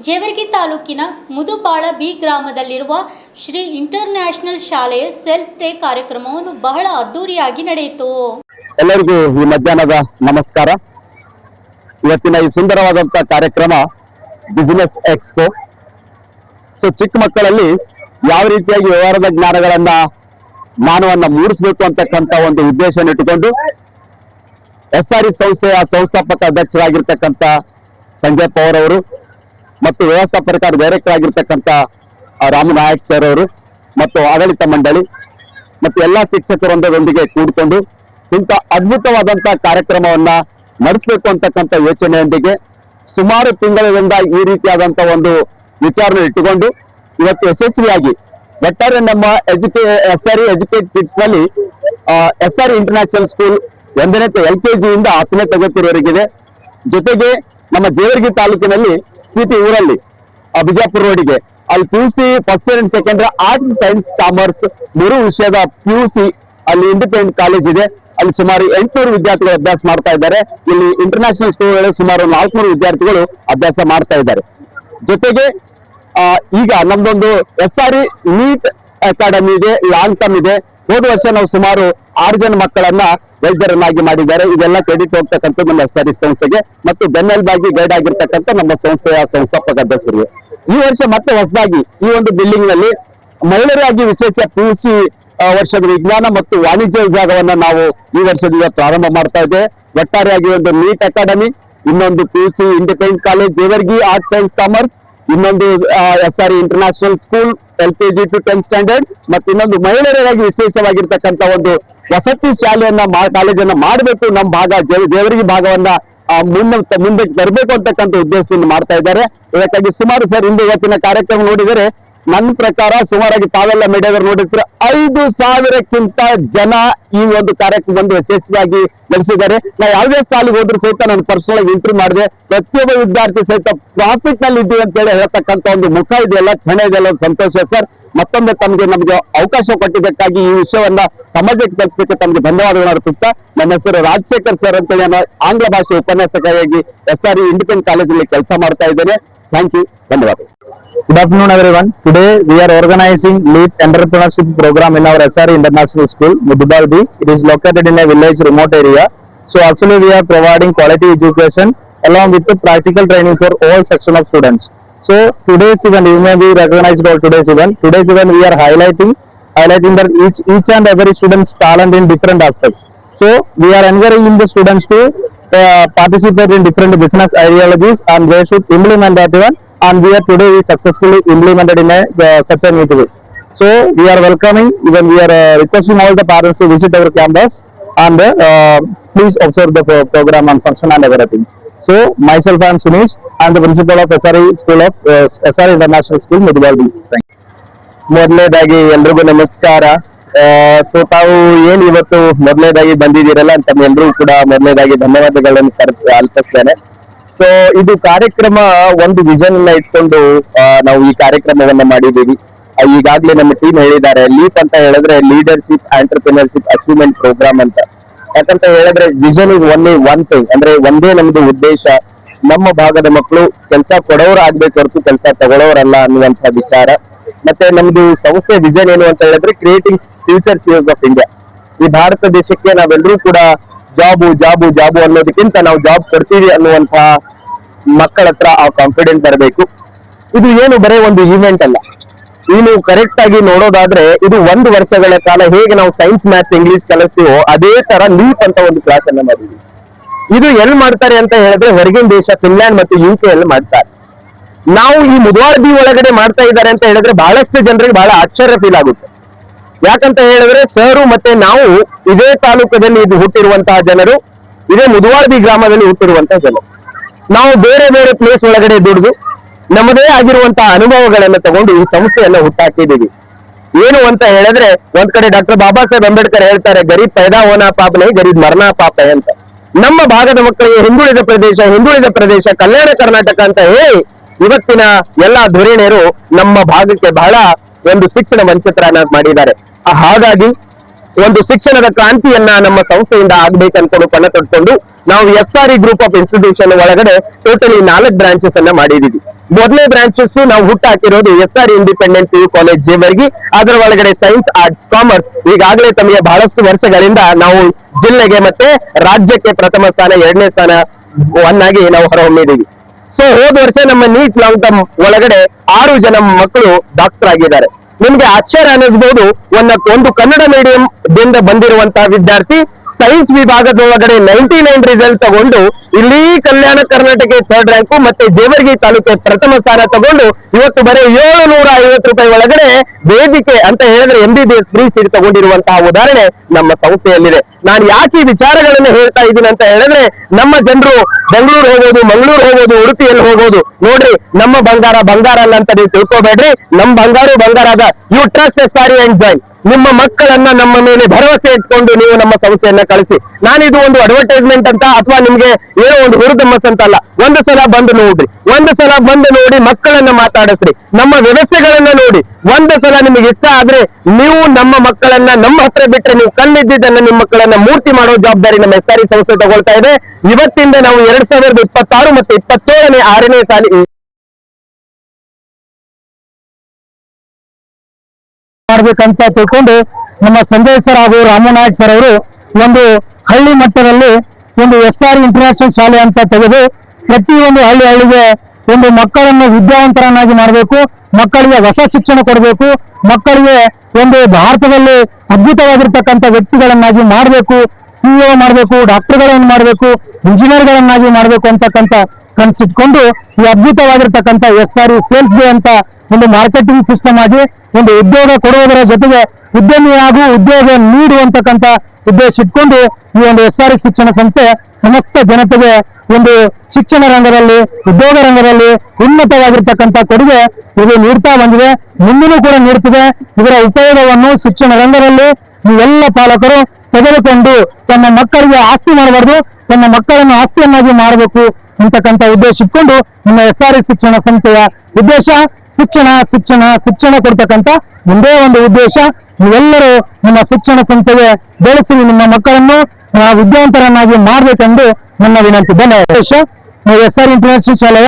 ಜೇವರ್ಗಿ ತಾಲೂಕಿನ ಮುದುಬಾಳ ಬಿ ಗ್ರಾಮದಲ್ಲಿರುವ ಶ್ರೀ ಇಂಟರ್ನ್ಯಾಷನಲ್ ಶಾಲೆಯ ಸೆಲ್ಫ್ ಡೇ ಕಾರ್ಯಕ್ರಮವನ್ನು ಬಹಳ ಅದ್ದೂರಿಯಾಗಿ ನಡೆಯಿತು. ಎಲ್ಲರಿಗೂ ಈ ಮಧ್ಯಾಹ್ನದ ನಮಸ್ಕಾರ. ಇವತ್ತಿನ ಈ ಸುಂದರವಾದಂತಹ ಕಾರ್ಯಕ್ರಮ ಬಿಸಿನೆಸ್ ಎಕ್ಸ್ಪೋ. ಚಿಕ್ಕ ಮಕ್ಕಳಲ್ಲಿ ಯಾವ ರೀತಿಯಾಗಿ ವ್ಯವಹಾರದ ಜ್ಞಾನವನ್ನ ಮೂಡಿಸಬೇಕು ಅಂತಕ್ಕಂಥ ಒಂದು ಉದ್ದೇಶ ಇಟ್ಟುಕೊಂಡು SRE ಸಂಸ್ಥೆಯ ಸಂಸ್ಥಾಪಕ ಅಧ್ಯಕ್ಷರಾಗಿರ್ತಕ್ಕಂಥ ಸಂಜಯ್ ಪವರ್ ಅವರು ಮತ್ತು ವ್ಯವಸ್ಥಾಪಕ ಡೈರೆಕ್ಟರ್ ಆಗಿರ್ತಕ್ಕಂಥ ರಾಮು ನಾಯಕ್ ಸರ್ ಅವರು ಮತ್ತು ಆಡಳಿತ ಮಂಡಳಿ ಮತ್ತು ಎಲ್ಲಾ ಶಿಕ್ಷಕರೊಂದಿಗೆ ಕೂಡಿಕೊಂಡು ಇಂಥ ಅದ್ಭುತವಾದಂತಹ ಕಾರ್ಯಕ್ರಮವನ್ನ ನಡೆಸಬೇಕು ಅಂತಕ್ಕಂಥ ಯೋಚನೆಯೊಂದಿಗೆ ಸುಮಾರು ತಿಂಗಳಿಂದ ಈ ರೀತಿಯಾದಂತಹ ಒಂದು ವಿಚಾರ ಇಟ್ಟುಕೊಂಡು ಇವತ್ತು ಯಶಸ್ವಿಯಾಗಿ ಒಟ್ಟಾರೆ ನಮ್ಮ SRE ಎಜುಕೇಟ್ ಕಿಡ್ಸ್ ನಲ್ಲಿ SRE ಇಂಟರ್ನ್ಯಾಷನಲ್ ಸ್ಕೂಲ್ 1ನೇ LKG ಇಂದ 10ನೇ ತರಗತಿವರೆಗಿದೆ. ಜೊತೆಗೆ ನಮ್ಮ ಜೇವರ್ಗಿ ತಾಲೂಕಿನಲ್ಲಿ ಸಿಟಿ ಊರಲ್ಲಿ ಬಿಜಾಪುರ ರೋಡಿಗೆ ಅಲ್ಲಿ PUC first year and second year arts science commerce 3 ವಿಷಯದ PUC ಅಲ್ಲಿ ಇಂಡಿಪೆಂಡೆಂಟ್ ಕಾಲೇಜ್ ಇದೆ. ಅಲ್ಲಿ ಸುಮಾರು 800 ವಿದ್ಯಾರ್ಥಿಗಳು ಅಭ್ಯಾಸ ಮಾಡ್ತಾ ಇದ್ದಾರೆ. ಇಲ್ಲಿ ಇಂಟರ್ನ್ಯಾಷನಲ್ ಸ್ಕೂಲ್ ಸುಮಾರು 400 ವಿದ್ಯಾರ್ಥಿಗಳು ಅಭ್ಯಾಸ ಮಾಡ್ತಾ ಇದ್ದಾರೆ. ಜೊತೆಗೆ ಈಗ ನಮ್ದೊಂದು SRE ನೀಟ್ ಅಕಾಡೆಮಿ ಇದೆ, ಲಾಂಗ್ ಟರ್ಮ್ ಇದೆ. ಹೋದ ವರ್ಷ ನಾವು ಸುಮಾರು 6 ಜನ ಮಕ್ಕಳನ್ನ ವೈದ್ಯರನ್ನಾಗಿ ಮಾಡಿದ್ದಾರೆ. ಇದೆಲ್ಲ ಕ್ರೆಡಿಟ್ ಹೋಗ್ತಕ್ಕಂಥ ನಮ್ಮ SRE ಸಂಸ್ಥೆಗೆ ಮತ್ತು ಬೆನ್ನೆಲುಬಾಗಿ ಗೈಡ್ ಆಗಿರ್ತಕ್ಕಂಥ ನಮ್ಮ ಸಂಸ್ಥೆಯ ಸಂಸ್ಥಾಪಕ ಅಧ್ಯಕ್ಷರಿಗೆ. ಈ ವರ್ಷ ಮತ್ತೆ ಹೊಸದಾಗಿ ಈ ಒಂದು ಬಿಲ್ಡಿಂಗ್ ನಲ್ಲಿ ಮಹಿಳೆಯರಾಗಿ ವಿಶೇಷ PUC ವರ್ಷದ ವಿಜ್ಞಾನ ಮತ್ತು ವಾಣಿಜ್ಯ ವಿಭಾಗವನ್ನ ನಾವು ಈ ವರ್ಷದಿಂದ ಪ್ರಾರಂಭ ಮಾಡ್ತಾ ಇದ್ದೇವೆ. ಒಟ್ಟಾರೆಯಾಗಿ ಒಂದು ನೀಟ್ ಅಕಾಡೆಮಿ, ಇನ್ನೊಂದು PUC independent college Jewargi arts science commerce, ಇನ್ನೊಂದು SRE international school LKG to 10th standard ಮತ್ತು ಇನ್ನೊಂದು ಮಹಿಳೆಯರಾಗಿ ವಿಶೇಷವಾಗಿರ್ತಕ್ಕಂಥ ಒಂದು ವಸತಿ ಶಾಲೆಯನ್ನ ಕಾಲೇಜನ್ನ ಮಾಡಬೇಕು. ನಮ್ಮ ಭಾಗ ಜೇವರ್ಗಿ ಭಾಗವನ್ನ ಮುಂದಕ್ಕೆ ತರಬೇಕು ಅಂತಕ್ಕಂಥ ಉದ್ದೇಶದಿಂದ ಮಾಡ್ತಾ ಇದ್ದಾರೆ. ಇದಕ್ಕಾಗಿ ಸುಮಾರು ಸರ್ ಇಂದು ಇವತ್ತಿನ ಕಾರ್ಯಕ್ರಮ ನೋಡಿದರೆ ನನ್ನ ಪ್ರಕಾರ ಸುಮಾರಾಗಿ ತಾವೆಲ್ಲ ಮೀಡಿಯಾದವರು ನೋಡಿದ್ರೆ 5,000ಕ್ಕಿಂತ ಜನ ಈ ಒಂದು ಕಾರ್ಯಕ್ರಮ ಬಂದು ಯಶಸ್ವಿಯಾಗಿ ನಡೆಸಿದ್ದಾರೆ. ನಾ ಯಾವುದೇ ಸ್ಟಾಲಿಗೆ ಹೋದ್ರು ಸಹಿತ ನಾನು ಪರ್ಸನಲ್ ಆಗಿ ಇಂಟರ್ವ್ಯೂ ಮಾಡಿದೆ. ಪ್ರತಿಯೊಬ್ಬ ವಿದ್ಯಾರ್ಥಿ ಸಹಿತ ಪ್ರಾಫಿಟ್ ನಲ್ಲಿ ಇದ್ದೀವಿ ಅಂತ ಹೇಳಿ ಹೇಳ್ತಕ್ಕಂಥ ಒಂದು ಮುಖ ಇದೆಯಲ್ಲ, ಕ್ಷಣ ಇದೆಯಲ್ಲ, ಒಂದು ಸಂತೋಷ ಸರ್. ಮತ್ತೊಮ್ಮೆ ನಮಗೆ ಅವಕಾಶ ಕೊಟ್ಟಿದ್ದಕ್ಕಾಗಿ ಈ ವಿಷಯವನ್ನ ಸಮಾಜಕ್ಕೆ ತಲುಪಿಸಕ್ಕೆ ತಮಗೆ ಧನ್ಯವಾದಗಳನ್ನು ಅರ್ಪಿಸ್ತಾ, ನನ್ನ ಹೆಸರು ರಾಜಶೇಖರ್ ಸರ್ ಅಂತೇಳಿ ನಾನು ಆಂಗ್ಲ ಭಾಷೆ ಉಪನ್ಯಾಸಕರಾಗಿ SRE ಇಂಡಿಪೆಂಡೆಂಟ್ ಕಾಲೇಜಲ್ಲಿ ಕೆಲಸ ಮಾಡ್ತಾ ಇದ್ದೇನೆ. ಥ್ಯಾಂಕ್ ಯು, ಧನ್ಯವಾದಗಳು. Good afternoon, everyone. Today we are organizing LEAP Entrepreneurship Program in our SRE International School, Mudubal B. It is located in a village remote area. So actually we are providing quality education along with the practical training for all section of students. So today's event, you may be recognized all today's event. Today's event we are highlighting that each and every student's talent in different aspects. So we are encouraging the students to participate in different business ideologies and they should implement that one. And we successfully implemented in such a neat way. So we are welcoming, even we are requesting all the parents to visit our campus and please observe the program and function and everything. So myself I am Sunish, I am the principal of SRE School of SRE International School, Mudubal. Thank you. ಮೊದಲನೇದಾಗಿ ಎಲ್ರಿಗೂ ನಮಸ್ಕಾರ. So ತಾವು ಏನ್ ಇವತ್ತು ಮೊದಲನೇದಾಗಿ ಬಂದಿದ್ದೀರಲ್ಲ ಅಂತ ಎಲ್ರಿಗೂ ಕೂಡ ಮೊದಲನೇದಾಗಿ ಧನ್ಯವಾದಗಳನ್ನು ಅರ್ಪಿಸ್ತೇನೆ. ಸೊ ಇದು ಕಾರ್ಯಕ್ರಮ ಒಂದು ವಿಷನ್ ಅನ್ನ ಇಟ್ಕೊಂಡು ನಾವು ಈ ಕಾರ್ಯಕ್ರಮವನ್ನ ಮಾಡಿದ್ದೀವಿ. ಈಗಾಗಲೇ ನಮ್ಮ ಟೀಮ್ ಹೇಳಿದ್ದಾರೆ, ಲೀಪ್ ಅಂತ ಹೇಳಿದ್ರೆ ಲೀಡರ್ಶಿಪ್ ಆಂಟರ್ಪ್ರಿನರ್ಶಿಪ್ ಅಚೀವ್ಮೆಂಟ್ ಪ್ರೋಗ್ರಾಮ್ ಅಂತ. ಯಾಕಂತ ಹೇಳಿದ್ರೆ vision is only one thing, ಅಂದ್ರೆ ಒಂದೇ ನಮ್ದು ಉದ್ದೇಶ, ನಮ್ಮ ಭಾಗದ ಮಕ್ಕಳು ಕೆಲಸ ಕೊಡೋರು ಆಗ್ಬೇಕು ಹೊರತು ಕೆಲಸ ತಗೊಳ್ಳೋರಲ್ಲ ಅನ್ನುವಂತ ವಿಚಾರ. ಮತ್ತೆ ನಮ್ದು ಸಂಸ್ಥೆ ವಿಷನ್ ಏನು ಅಂತ ಹೇಳಿದ್ರೆ creating future CEOs of India. ಈ ಭಾರತ ದೇಶಕ್ಕೆ ನಾವೆಲ್ಲರೂ ಕೂಡ ಜಾಬು ಅನ್ನೋದಕ್ಕಿಂತ ನಾವು ಜಾಬ್ ಕೊಡ್ತೀವಿ ಅನ್ನುವಂತಹ ಮಕ್ಕಳ ಹತ್ರ ಆ ಕಾನ್ಫಿಡೆಂಟ್ ಬರಬೇಕು. ಇದು ಏನು ಬರೀ ಒಂದು ಈವೆಂಟ್ ಅಲ್ಲ, ಇನ್ನು ಕರೆಕ್ಟ್ ಆಗಿ ನೋಡೋದಾದ್ರೆ ಇದು 1 ವರ್ಷಗಳ ಕಾಲ ಹೇಗೆ ನಾವು ಸೈನ್ಸ್ ಮ್ಯಾಥ್ಸ್ ಇಂಗ್ಲಿಷ್ ಕಲಿಸ್ತೀವೋ ಅದೇ ತರ ಲೀಪ್ ಅಂತ ಒಂದು ಕ್ಲಾಸ್ ಅನ್ನ ಮಾಡಿದ್ವಿ. ಇದು ಎಲ್ಲಿ ಮಾಡ್ತಾರೆ ಅಂತ ಹೇಳಿದ್ರೆ ಹೊರಗಿನ ದೇಶ ಫಿನ್ಲ್ಯಾಂಡ್ ಮತ್ತು UK ಅಲ್ಲಿ ಮಾಡ್ತಾರೆ. ನಾವು ಈ ಮುದ್ವಾಳ ಬಿ ಒಳಗಡೆ ಮಾಡ್ತಾ ಇದ್ದಾರೆ ಅಂತ ಹೇಳಿದ್ರೆ ಬಹಳಷ್ಟು ಜನರಿಗೆ ಬಹಳ ಆಶ್ಚರ್ಯ ಫೀಲ್ ಆಗುತ್ತೆ. ಯಾಕಂತ ಹೇಳಿದ್ರೆ ಸರು ಮತ್ತೆ ನಾವು ಇದೇ ತಾಲೂಕದಲ್ಲಿ ಇದು ಹುಟ್ಟಿರುವಂತಹ ಜನರು, ಇದೇ ಮುದ್ವಾಳ ಬಿ ಗ್ರಾಮದಲ್ಲಿ ಹುಟ್ಟಿರುವಂತಹ ಜನರು. ನಾವು ಬೇರೆ ಬೇರೆ ಪ್ಲೇಸ್ ಒಳಗಡೆ ದುಡಿದು ನಮ್ಮದೇ ಆಗಿರುವಂತಹ ಅನುಭವಗಳನ್ನ ತಗೊಂಡು ಈ ಸಂಸ್ಥೆಯನ್ನ ಹುಟ್ಟಾಕಿದ್ದೀವಿ. ಏನು ಅಂತ ಹೇಳಿದ್ರೆ ಒಂದ್ ಕಡೆ ಡಾಕ್ಟರ್ ಬಾಬಾ ಸಾಹೇಬ್ ಅಂಬೇಡ್ಕರ್ ಹೇಳ್ತಾರೆ, ಗರೀಬ್ ಪೈದಾ ಹೋನಾ ಪಾಪನೆ ಗರೀಬ್ ಮರ್ನಾ ಪಾಪ ಅಂತ. ನಮ್ಮ ಭಾಗದ ಮಕ್ಕಳಿಗೆ ಹಿಂದುಳಿದ ಪ್ರದೇಶ ಕಲ್ಯಾಣ ಕರ್ನಾಟಕ ಅಂತ ಹೇಳಿ ಇವತ್ತಿನ ಎಲ್ಲಾ ಧುರೀಣರು ನಮ್ಮ ಭಾಗಕ್ಕೆ ಬಹಳ ಒಂದು ಶಿಕ್ಷಣ ವಂಚಿತರನ್ನ ಮಾಡಿದ್ದಾರೆ. ಹಾಗಾಗಿ ಒಂದು ಶಿಕ್ಷಣದ ಕ್ರಾಂತಿಯನ್ನ ನಮ್ಮ ಸಂಸ್ಥೆಯಿಂದ ಆಗ್ಬೇಕನ್ಕೊಂಡು ಪಣ ತೊಡ್ಕೊಂಡು ನಾವು SRE ಗ್ರೂಪ್ ಆಫ್ ಇನ್ಸ್ಟಿಟ್ಯೂಷನ್ ಒಳಗಡೆ ಟೋಟಲಿ 4 ಬ್ರಾಂಚಸ್ ಅನ್ನ ಮಾಡಿದೀವಿ. ಮೊದಲನೇ ಬ್ರಾಂಚಸ್ ನಾವು ಹುಟ್ಟಾಕಿರೋದು SR independent PU college Jewargi. ಅದರ ಒಳಗಡೆ ಸೈನ್ಸ್, ಆರ್ಟ್ಸ್, ಕಾಮರ್ಸ್. ಈಗಾಗಲೇ ತಮಗೆ ಬಹಳಷ್ಟು ವರ್ಷಗಳಿಂದ ನಾವು ಜಿಲ್ಲೆಗೆ ಮತ್ತೆ ರಾಜ್ಯಕ್ಕೆ ಪ್ರಥಮ ಸ್ಥಾನ, 2ನೇ ಸ್ಥಾನ ವನ್ನಾಗಿ ನಾವು ಹೊರಹೊಮ್ಮಿದ್ದೀವಿ. ಸೊ ಹೋದ ವರ್ಷ ನಮ್ಮ ನೀಟ್ ಲಾಂಗ್ ಟರ್ಮ್ ಒಳಗಡೆ 6 ಜನ ಮಕ್ಕಳು ಡಾಕ್ಟರ್ ಆಗಿದ್ದಾರೆ. ನಿಮ್ಗೆ ಆಶ್ಚರ್ಯ ಅನ್ನಿಸಬಹುದು, ಒಂದು ಕನ್ನಡ ಮೀಡಿಯಂ ದಿಂದ ಬಂದಿರುವಂತಹ ವಿದ್ಯಾರ್ಥಿ ಸೈನ್ಸ್ ವಿಭಾಗದೊಳಗಡೆ 99 ರಿಸಲ್ಟ್ ತಗೊಂಡು ಇಲ್ಲಿ ಕಲ್ಯಾಣ ಕರ್ನಾಟಕ 3rd ರ್ಯಾಂಕು ಮತ್ತೆ ಜೇವರ್ಗಿ ತಾಲೂಕು ಪ್ರಥಮ ಸ್ಥಾನ ತಗೊಂಡು ಇವತ್ತು ಬರೀ 750 ರೂಪಾಯಿ ಒಳಗಡೆ ವೇದಿಕೆ ಅಂತ ಹೇಳಿದ್ರೆ MBBS ಫ್ರೀ ಸೀಟ್ ತಗೊಂಡಿರುವಂತಹ ಉದಾಹರಣೆ ನಮ್ಮ ಸಂಸ್ಥೆಯಲ್ಲಿದೆ. ನಾನು ಯಾಕೆ ಈ ವಿಚಾರಗಳನ್ನು ಹೇಳ್ತಾ ಇದ್ದೀನಿ ಅಂತ ಹೇಳಿದ್ರೆ, ನಮ್ಮ ಜನರು ಬೆಂಗಳೂರು ಹೋಗೋದು, ಮಂಗಳೂರು ಹೋಗೋದು, ಉಡುಪಿಯಲ್ಲಿ ಹೋಗೋದು, ನೋಡ್ರಿ ನಮ್ಮ ಬಂಗಾರ ಬಂಗಾರ ಅಲ್ಲ ಅಂತ ನೀವು ತಿಳ್ಕೊಬೇಡ್ರಿ. ನಮ್ಮ ಬಂಗಾರ ಅದ. You trust SR and join. ನಿಮ್ಮ ಮಕ್ಕಳನ್ನ ನಮ್ಮ ಮೇಲೆ ಭರವಸೆ ಇಟ್ಕೊಂಡು ನೀವು ನಮ್ಮ ಸಂಸ್ಥೆಯನ್ನ ಕಳಿಸಿ. ನಾನಿದು ಒಂದು ಅಡ್ವರ್ಟೈಸ್ಮೆಂಟ್ ಅಂತ ಅಥವಾ ನಿಮ್ಗೆ ಏನೋ ಒಂದು ಹುರುದಮ್ಮಸ್ ಅಂತ ಅಲ್ಲ. ಒಂದು ಸಲ ಬಂದು ನೋಡ್ರಿ, ಒಂದು ಸಲ ಬಂದು ನೋಡಿ, ಮಕ್ಕಳನ್ನ ಮಾತಾಡಿಸ್ರಿ, ನಮ್ಮ ವ್ಯವಸ್ಥೆಗಳನ್ನ ನೋಡಿ. ಒಂದು ಸಲ ನಿಮಗೆ ಇಷ್ಟ ಆದ್ರೆ ನೀವು ನಮ್ಮ ಮಕ್ಕಳನ್ನ ನಮ್ಮ ಹತ್ರ ಬಿಟ್ರೆ, ನೀವು ಕಲ್ಲಿದ್ದನ್ನ ನಿಮ್ಮ ಮಕ್ಕಳನ್ನ ಮೂರ್ತಿ ಮಾಡೋ ಜವಾಬ್ದಾರಿ ನಮ್ಮ SR ಸಂಸ್ಥೆ ತಗೊಳ್ತಾ ಇದೆ. ಇವತ್ತಿಂದ ನಾವು 2026 ಮತ್ತೆ 27ನೇ 6ನೇ ಸಾಲಿ ಮಾಡ್ಬೇಕಂತ ತಿಳ್ಕೊಂಡು ನಮ್ಮ ಸಂಜಯ್ ಸರ್ ಹಾಗೂ ರಾಮನಾಯಕ್ ಸರ್ ಅವರು ಒಂದು ಹಳ್ಳಿ ಮಟ್ಟದಲ್ಲಿ ಒಂದು SR ಇಂಟರ್ನ್ಯಾಷನಲ್ ಶಾಲೆ ಅಂತ ತೆಗೆದು ಪ್ರತಿಯೊಂದು ಹಳ್ಳಿಗೆ ಒಂದು ಮಕ್ಕಳನ್ನು ವಿದ್ಯಾವಂತರನ್ನಾಗಿ ಮಾಡಬೇಕು, ಮಕ್ಕಳಿಗೆ ಹೊಸ ಶಿಕ್ಷಣ ಕೊಡಬೇಕು, ಮಕ್ಕಳಿಗೆ ಒಂದು ಭಾರತದಲ್ಲಿ ಅದ್ಭುತವಾಗಿರ್ತಕ್ಕಂಥ ವ್ಯಕ್ತಿಗಳನ್ನಾಗಿ ಮಾಡಬೇಕು, CEO ಮಾಡಬೇಕು, ಡಾಕ್ಟರ್ಗಳನ್ನು ಮಾಡಬೇಕು, ಇಂಜಿನಿಯರ್ಗಳನ್ನಾಗಿ ಮಾಡಬೇಕು ಅಂತಕ್ಕಂಥ ಕನಸಿಟ್ಕೊಂಡು ಈ ಅದ್ಭುತವಾಗಿರ್ತಕ್ಕಂಥ SR ಸೇಲ್ಸ್ ಡೇ ಅಂತ ಒಂದು ಮಾರ್ಕೆಟಿಂಗ್ ಸಿಸ್ಟಮ್ ಆಗಿ ಒಂದು ಉದ್ಯೋಗ ಕೊಡುವುದರ ಜೊತೆಗೆ ಉದ್ಯಮಿಯಾಗೂ ಉದ್ಯೋಗ ನೀಡುವಂತಕ್ಕಂಥ ಉದ್ದೇಶ ಇಟ್ಕೊಂಡು ಈ ಒಂದು SR ಶಿಕ್ಷಣ ಸಂಸ್ಥೆ ಸಮಸ್ತ ಜನತೆಗೆ ಒಂದು ಶಿಕ್ಷಣ ರಂಗದಲ್ಲಿ, ಉದ್ಯೋಗ ರಂಗದಲ್ಲಿ ಉನ್ನತವಾಗಿರ್ತಕ್ಕಂಥ ಕೊಡುಗೆ ಇದು ನೀಡ್ತಾ ಬಂದಿದೆ, ಮುಂದಿನೂ ಕೂಡ ನೀಡ್ತಿದೆ. ಇದರ ಉಪಯೋಗವನ್ನು ಶಿಕ್ಷಣ ರಂಗದಲ್ಲಿ ನೀವೆಲ್ಲ ಪಾಲಕರು ತೆಗೆದುಕೊಂಡು ತಮ್ಮ ಮಕ್ಕಳಿಗೆ ಆಸ್ತಿ ಮಾಡಬಾರ್ದು, ತಮ್ಮ ಮಕ್ಕಳನ್ನು ಆಸ್ತಿಯನ್ನಾಗಿ ಮಾಡಬೇಕು ಅಂತಕ್ಕಂಥ ಉದ್ದೇಶ ಇಟ್ಕೊಂಡು ನಮ್ಮ SR ಶಿಕ್ಷಣ ಸಂಸ್ಥೆಯ ಉದ್ದೇಶ ಶಿಕ್ಷಣ ಕೊಡ್ತಕ್ಕಂಥ ಒಂದೇ ಒಂದು ಉದ್ದೇಶ. ನೀವೆಲ್ಲರೂ ನಿಮ್ಮ ಶಿಕ್ಷಣ ಸಂಸ್ಥೆಗೆ ಬೆಳೆಸಿ ನಿಮ್ಮ ಮಕ್ಕಳನ್ನು ವಿದ್ಯಾವಂತರನ್ನಾಗಿ ಮಾಡಬೇಕೆಂದು ನನ್ನ ವಿನಂತಿ. ಧನ್ಯವಾದ. SR ಇಂಟರ್ನ್ಯಾಷನಲ್ ಶಾಲೆಯ